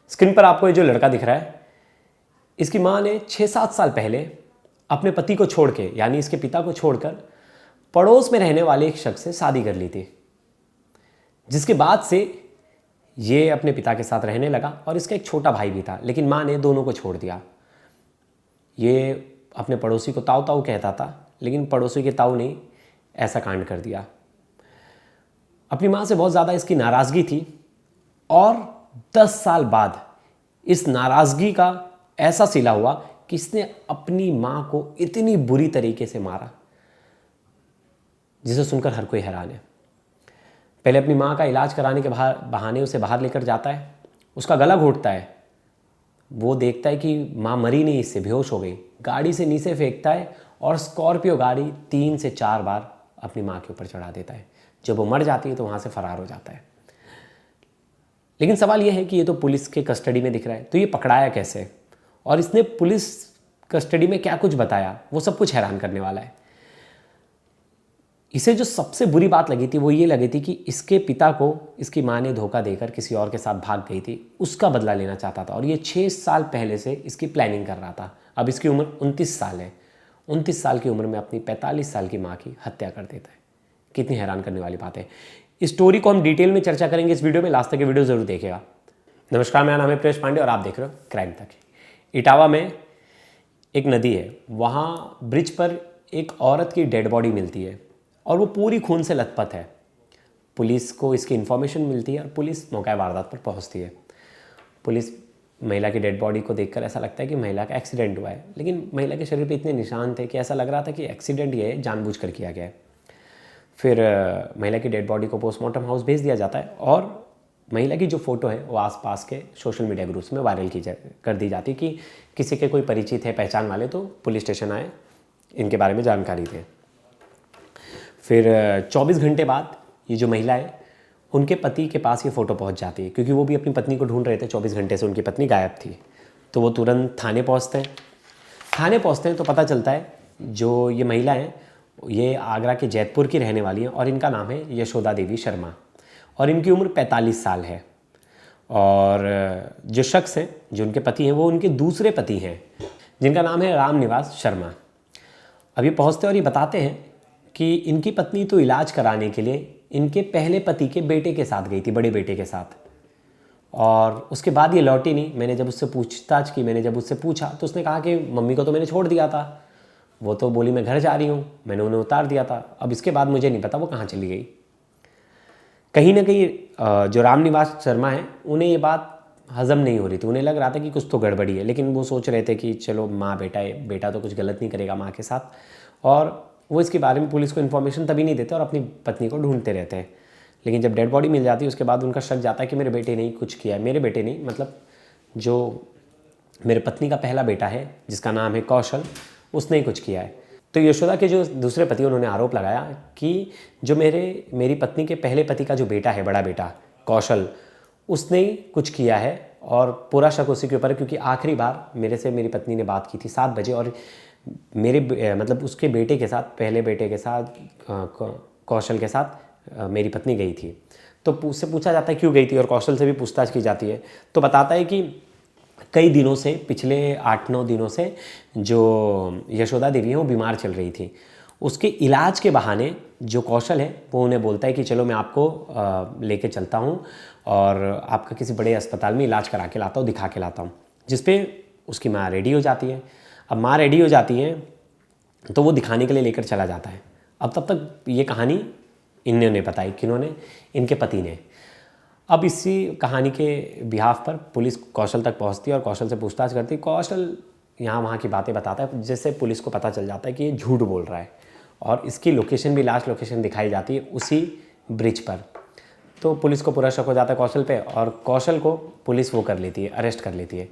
Screen पर आपको ये जो लड़का दिख रहा है, इसकी माँ ने 6-7 साल पहले अपने पति को छोड़ के, यानी इसके पिता को छोड़कर पड़ोस में रहने वाले एक शख्स से शादी कर ली थी, जिसके बाद से ये अपने पिता के साथ रहने लगा और इसका एक छोटा भाई भी था, लेकिन माँ ने दोनों को छोड़ दिया। ये अपने पड़ोसी को ताऊ ताऊ कहता था, लेकिन पड़ोसी के ताऊ ने ऐसा कांड कर दिया। अपनी माँ से बहुत ज़्यादा इसकी नाराज़गी थी और 10 साल बाद इस नाराज़गी का ऐसा सिला हुआ कि इसने अपनी माँ को इतनी बुरी तरीके से मारा, जिसे सुनकर हर कोई हैरान है। पहले अपनी माँ का इलाज कराने के बहाने उसे बाहर लेकर जाता है, उसका गला घोंटता है। वो देखता है कि माँ मरी नहीं, इससे बेहोश हो गई। गाड़ी से नीचे फेंकता है और स्कॉर्पियो गाड़ी 3 से 4 बार अपनी माँ के ऊपर चढ़ा देता है। जब वो मर जाती है तो वहाँ से फरार हो जाता है। लेकिन सवाल यह है कि ये तो पुलिस के कस्टडी में दिख रहा है, तो ये पकड़ाया कैसे और इसने पुलिस कस्टडी में क्या कुछ बताया, वो सब कुछ हैरान करने वाला है। इसे जो सबसे बुरी बात लगी थी वो ये लगी थी कि इसके पिता को इसकी माँ ने धोखा देकर किसी और के साथ भाग गई थी, उसका बदला लेना चाहता था और ये 6 साल पहले से इसकी प्लानिंग कर रहा था। अब इसकी उम्र 29 साल है। 29 साल की उम्र में अपनी 45 साल की माँ की हत्या कर देता है। कितनी हैरान करने वाली बात है। इस स्टोरी को हम डिटेल में चर्चा करेंगे इस वीडियो में, लास्ट तक ये वीडियो जरूर देखिएगा। नमस्कार, मेरा नाम है प्रेश पांडे और आप देख रहे हो क्राइम तक। इटावा में एक नदी है, वहाँ ब्रिज पर एक औरत की डेड बॉडी मिलती है और वो पूरी खून से लथपथ है। पुलिस को इसकी इन्फॉर्मेशन मिलती है और पुलिस मौका वारदात पर पहुंचती है। पुलिस महिला की डेड बॉडी को देखकर ऐसा लगता है कि महिला का एक्सीडेंट हुआ है, लेकिन महिला के शरीर पे इतने निशान थे कि ऐसा लग रहा था कि एक्सीडेंट ये जानबूझकर किया गया है। फिर महिला की डेड बॉडी को पोस्टमार्टम हाउस भेज दिया जाता है और महिला की जो फ़ोटो है वो आसपास के सोशल मीडिया ग्रुप्स में वायरल कर दी जाती है कि किसी के कोई परिचित है, पहचान वाले, तो पुलिस स्टेशन आए, इनके बारे में जानकारी दें। फिर 24 घंटे बाद ये जो महिला है उनके पति के पास ये फ़ोटो पहुंच जाती है, क्योंकि वो भी अपनी पत्नी को ढूंढ रहे थे। 24 घंटे से उनकी पत्नी गायब थी, तो वो तुरंत थाने पहुंचते हैं। थाने पहुंचते हैं तो पता चलता है जो ये महिला है ये आगरा के जैतपुर की रहने वाली है और इनका नाम है यशोदा देवी शर्मा और इनकी उम्र 45 साल है। और जो शख्स हैं, जो उनके पति हैं, वो उनके दूसरे पति हैं जिनका नाम है रामनिवास शर्मा। अब ये पहुँचते और ये बताते हैं कि इनकी पत्नी तो इलाज कराने के लिए इनके पहले पति के बेटे के साथ गई थी, बड़े बेटे के साथ, और उसके बाद ये लौटी नहीं। मैंने जब उससे पूछताछ की, मैंने जब उससे पूछा तो उसने कहा कि मम्मी को तो मैंने छोड़ दिया था, वो तो बोली मैं घर जा रही हूँ, मैंने उन्हें उतार दिया था। अब इसके बाद मुझे नहीं पता वो कहाँ चली गई। कहीं ना कहीं जो रामनिवास शर्मा है उन्हें ये बात हजम नहीं हो रही थी, उन्हें लग रहा था कि कुछ तो गड़बड़ी है, लेकिन वो सोच रहे थे कि चलो माँ बेटा है, बेटा तो कुछ गलत नहीं करेगा माँ के साथ, और वो इसके बारे में पुलिस को इन्फॉर्मेशन तभी नहीं देते और अपनी पत्नी को ढूंढते रहते हैं। लेकिन जब डेड बॉडी मिल जाती है उसके बाद उनका शक जाता है कि मेरे बेटे ने ही कुछ किया है। मेरे बेटे नहीं, मतलब जो मेरे पत्नी का पहला बेटा है जिसका नाम है कौशल, उसने ही कुछ किया है। तो यशोदा के जो दूसरे पति, उन्होंने आरोप लगाया कि जो मेरी पत्नी के पहले पति का जो बेटा है, बड़ा बेटा कौशल, उसने ही कुछ किया है और पूरा शक उसी के ऊपर है, क्योंकि आखिरी बार मेरी पत्नी ने बात की थी 7 बजे और मतलब उसके बेटे के साथ, पहले बेटे के साथ, कौशल के साथ मेरी पत्नी गई थी। तो उससे पूछा जाता है क्यों गई थी और कौशल से भी पूछताछ की जाती है। तो बताता है कि कई दिनों से, पिछले 8-9 दिनों से जो यशोदा देवी है वो बीमार चल रही थी। उसके इलाज के बहाने जो कौशल है वो उन्हें बोलता है कि चलो मैं आपको लेके चलता हूँ और आपका किसी बड़े अस्पताल में इलाज करा के लाता हूँ, दिखा के लाता हूँ, जिसपे उसकी माँ रेडी हो जाती है। अब माँ रेडी हो जाती है तो वो दिखाने के लिए लेकर चला जाता है। अब तब तक ये कहानी इन्होंने बताई, किन्होंने, इनके पति ने। अब इसी कहानी के बिहाफ पर पुलिस कौशल तक पहुंचती है और कौशल से पूछताछ करती है। कौशल यहाँ वहाँ की बातें बताता है, जिससे पुलिस को पता चल जाता है कि ये झूठ बोल रहा है और इसकी लोकेशन भी, लास्ट लोकेशन दिखाई जाती है उसी ब्रिज पर। तो पुलिस को पूरा शक हो जाता है कौशल पे और कौशल को पुलिस वो कर लेती है, अरेस्ट कर लेती है।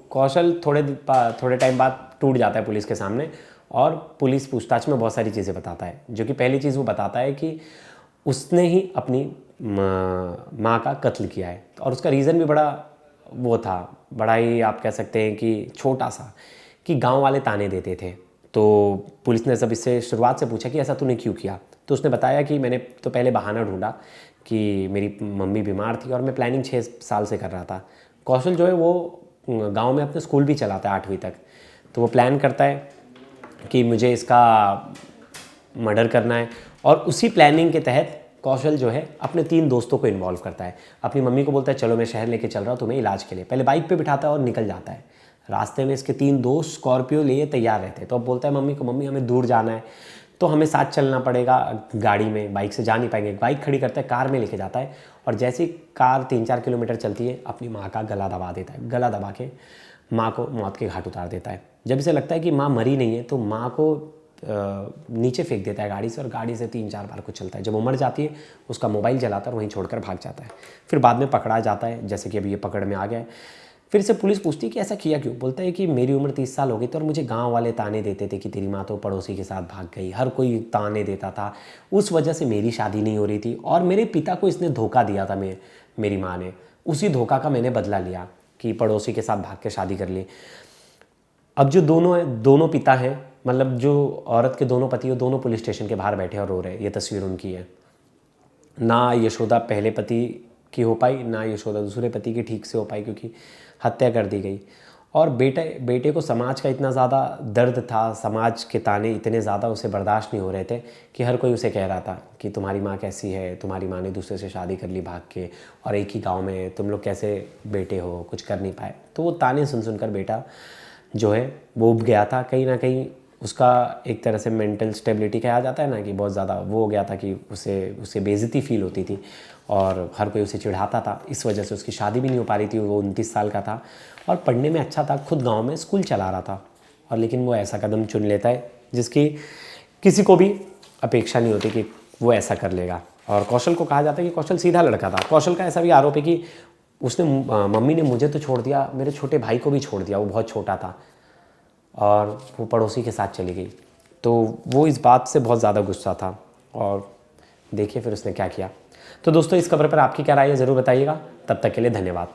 कौशल थोड़े टाइम बाद टूट जाता है पुलिस के सामने और पुलिस पूछताछ में बहुत सारी चीज़ें बताता है। जो कि पहली चीज़ वो बताता है कि उसने ही अपनी माँ का कत्ल किया है और उसका रीज़न भी बड़ा वो था, बड़ा ही आप कह सकते हैं कि छोटा सा, कि गांव वाले ताने देते थे। तो पुलिस ने जब इससे शुरुआत से पूछा कि ऐसा तूने क्यों किया, तो उसने बताया कि मैंने तो पहले बहाना ढूंढा कि मेरी मम्मी बीमार थी और मैं प्लानिंग 6 साल से कर रहा था, कौशल जो है वो गांव में अपने स्कूल भी चलाता है 8वीं तक। तो वो प्लान करता है कि मुझे इसका मर्डर करना है, और उसी प्लानिंग के तहत कौशल जो है अपने 3 दोस्तों को इन्वॉल्व करता है। अपनी मम्मी को बोलता है चलो मैं शहर लेके चल रहा हूँ तुम्हें इलाज के लिए, पहले बाइक पे बिठाता है और निकल जाता है। रास्ते में इसके 3 दोस्त स्कॉर्पियो लिए तैयार रहते हैं। तो अब बोलता है मम्मी को, मम्मी हमें दूर जाना है तो हमें साथ चलना पड़ेगा, गाड़ी में बाइक से जा नहीं पाएंगे। बाइक खड़ी करता है, कार में लेके जाता है, और जैसे ही कार 3-4 किलोमीटर चलती है अपनी माँ का गला दबा देता है। गला दबा के माँ को मौत के घाट उतार देता है। जब इसे लगता है कि माँ मरी नहीं है तो माँ को नीचे फेंक देता है गाड़ी से, और गाड़ी से 3-4 बार कुछ चलता है। जब वो मर जाती है उसका मोबाइल जलाता है और वहीं छोड़कर भाग जाता है। फिर बाद में पकड़ा जाता है, जैसे कि अभी ये पकड़ में आ गया है। फिर से पुलिस पूछती है कि ऐसा किया क्यों। बोलता है कि मेरी उम्र 30 साल हो गई थी और मुझे गांव वाले ताने देते थे कि तेरी माँ तो पड़ोसी के साथ भाग गई, हर कोई ताने देता था, उस वजह से मेरी शादी नहीं हो रही थी, और मेरे पिता को इसने धोखा दिया था, मेरी माँ ने, उसी धोखा का मैंने बदला लिया कि पड़ोसी के साथ भाग के शादी कर ली। अब जो दोनों पिता हैं, मतलब जो औरत के दोनों पति, वो दोनों पुलिस स्टेशन के बाहर बैठे और रो रहे हैं। ये तस्वीर उनकी है। ना यशोदा पहले पति की हो पाई, ना यशोदा दूसरे पति की ठीक से हो पाई, क्योंकि हत्या कर दी गई। और बेटे को समाज का इतना ज़्यादा दर्द था, समाज के ताने इतने ज़्यादा उसे बर्दाश्त नहीं हो रहे थे कि हर कोई उसे कह रहा था कि तुम्हारी माँ कैसी है, तुम्हारी माँ ने दूसरे से शादी कर ली भाग के, और एक ही गाँव में तुम लोग कैसे बेटे हो, कुछ कर नहीं पाए। तो वो ताने सुन कर बेटा जो है वो उब गया था। कहीं ना कहीं उसका एक तरह से मेंटल स्टेबिलिटी कहा जाता है ना, कि बहुत ज़्यादा वो हो गया था कि उसे बेइज्जती फील होती थी और हर कोई उसे चिढ़ाता था। इस वजह से उसकी शादी भी नहीं हो पा रही थी। वो 29 साल का था और पढ़ने में अच्छा था, खुद गांव में स्कूल चला रहा था, और लेकिन वो ऐसा कदम चुन लेता है जिसकी किसी को भी अपेक्षा नहीं होती कि वो ऐसा कर लेगा। और कौशल को कहा जाता है कि कौशल सीधा लड़का था। कौशल का ऐसा भी आरोप है कि उसने मम्मी ने मुझे तो छोड़ दिया, मेरे छोटे भाई को भी छोड़ दिया, वो बहुत छोटा था, और वो पड़ोसी के साथ चली गई। तो वो इस बात से बहुत ज़्यादा गुस्सा था, और देखिए फिर उसने क्या किया। तो दोस्तों इस खबर पर आपकी क्या राय है ज़रूर बताइएगा। तब तक के लिए धन्यवाद।